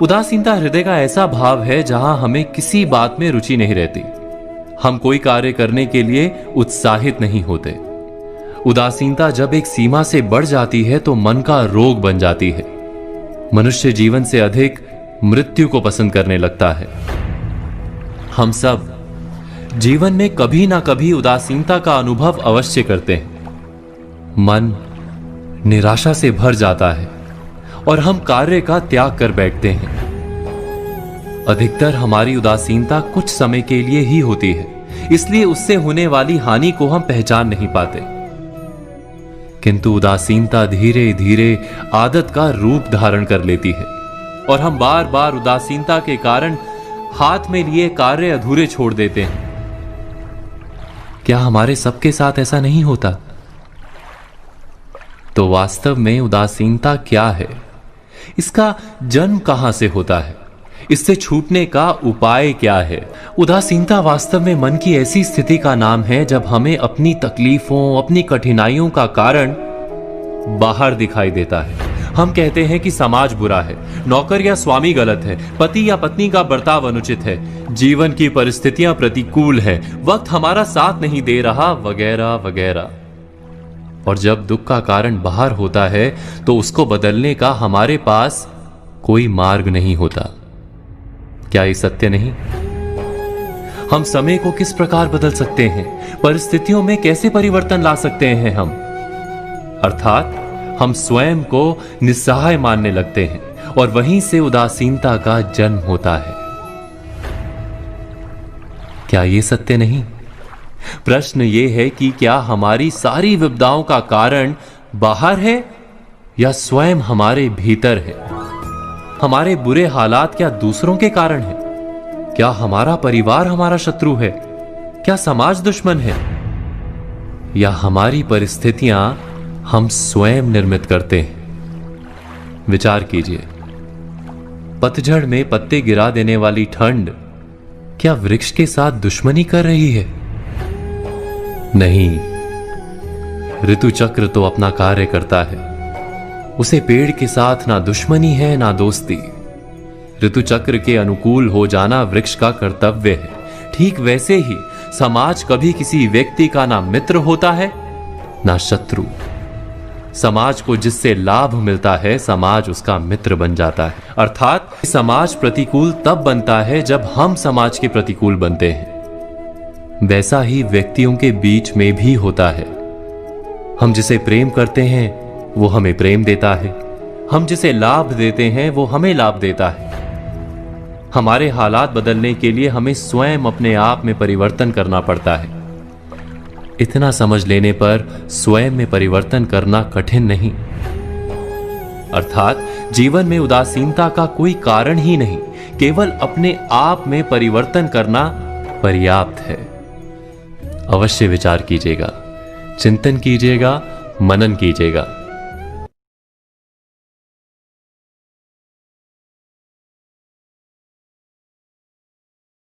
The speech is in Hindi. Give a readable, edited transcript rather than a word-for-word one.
उदासीनता हृदय का ऐसा भाव है जहां हमें किसी बात में रुचि नहीं रहती। हम कोई कार्य करने के लिए उत्साहित नहीं होते। उदासीनता जब एक सीमा से बढ़ जाती है तो मन का रोग बन जाती है। मनुष्य जीवन से अधिक मृत्यु को पसंद करने लगता है। हम सब जीवन में कभी ना कभी उदासीनता का अनुभव अवश्य करते हैं। मन निराशा से भर जाता है और हम कार्य का त्याग कर बैठते हैं। अधिकतर हमारी उदासीनता कुछ समय के लिए ही होती है, इसलिए उससे होने वाली हानि को हम पहचान नहीं पाते। किंतु उदासीनता धीरे धीरे आदत का रूप धारण कर लेती है और हम बार बार उदासीनता के कारण हाथ में लिए कार्य अधूरे छोड़ देते हैं। क्या हमारे सबके साथ ऐसा नहीं होता? तो वास्तव में उदासीनता क्या है? इसका जन्म कहां से होता है? इससे छूटने का उपाय क्या है? उदासीनता वास्तव में मन की ऐसी स्थिति का नाम है जब हमें अपनी तकलीफों, अपनी कठिनाइयों का कारण बाहर दिखाई देता है। हम कहते हैं कि समाज बुरा है, नौकर या स्वामी गलत है, पति या पत्नी का बर्ताव अनुचित है, जीवन की परिस्थितियां प्रतिकूल है, वक्त हमारा साथ नहीं दे रहा, वगैरह वगैरह। और जब दुख का कारण बाहर होता है तो उसको बदलने का हमारे पास कोई मार्ग नहीं होता। क्या ये सत्य नहीं? हम समय को किस प्रकार बदल सकते हैं? परिस्थितियों में कैसे परिवर्तन ला सकते हैं हम? अर्थात हम स्वयं को निस्सहाय मानने लगते हैं और वहीं से उदासीनता का जन्म होता है। क्या ये सत्य नहीं? प्रश्न ये है कि क्या हमारी सारी विपदाओं का कारण बाहर है या स्वयं हमारे भीतर है? हमारे बुरे हालात क्या दूसरों के कारण है? क्या हमारा परिवार हमारा शत्रु है? क्या समाज दुश्मन है? या हमारी परिस्थितियां हम स्वयं निर्मित करते हैं? विचार कीजिए। पतझड़ में पत्ते गिरा देने वाली ठंड क्या वृक्ष के साथ दुश्मनी कर रही है? नहीं, ऋतु चक्र तो अपना कार्य करता है। उसे पेड़ के साथ ना दुश्मनी है ना दोस्ती। ऋतु चक्र के अनुकूल हो जाना वृक्ष का कर्तव्य है। ठीक वैसे ही समाज कभी किसी व्यक्ति का ना मित्र होता है ना शत्रु। समाज को जिससे लाभ मिलता है समाज उसका मित्र बन जाता है। अर्थात समाज प्रतिकूल तब बनता है जब हम समाज के प्रतिकूल बनते हैं। वैसा ही व्यक्तियों के बीच में भी होता है। हम जिसे प्रेम करते हैं वो हमें प्रेम देता है, हम जिसे लाभ देते हैं वो हमें लाभ देता है। हमारे हालात बदलने के लिए हमें स्वयं अपने आप में परिवर्तन करना पड़ता है। इतना समझ लेने पर स्वयं में परिवर्तन करना कठिन नहीं। अर्थात जीवन में उदासीनता का कोई कारण ही नहीं, केवल अपने आप में परिवर्तन करना पर्याप्त है। अवश्य विचार कीजिएगा, चिंतन कीजिएगा, मनन कीजिएगा।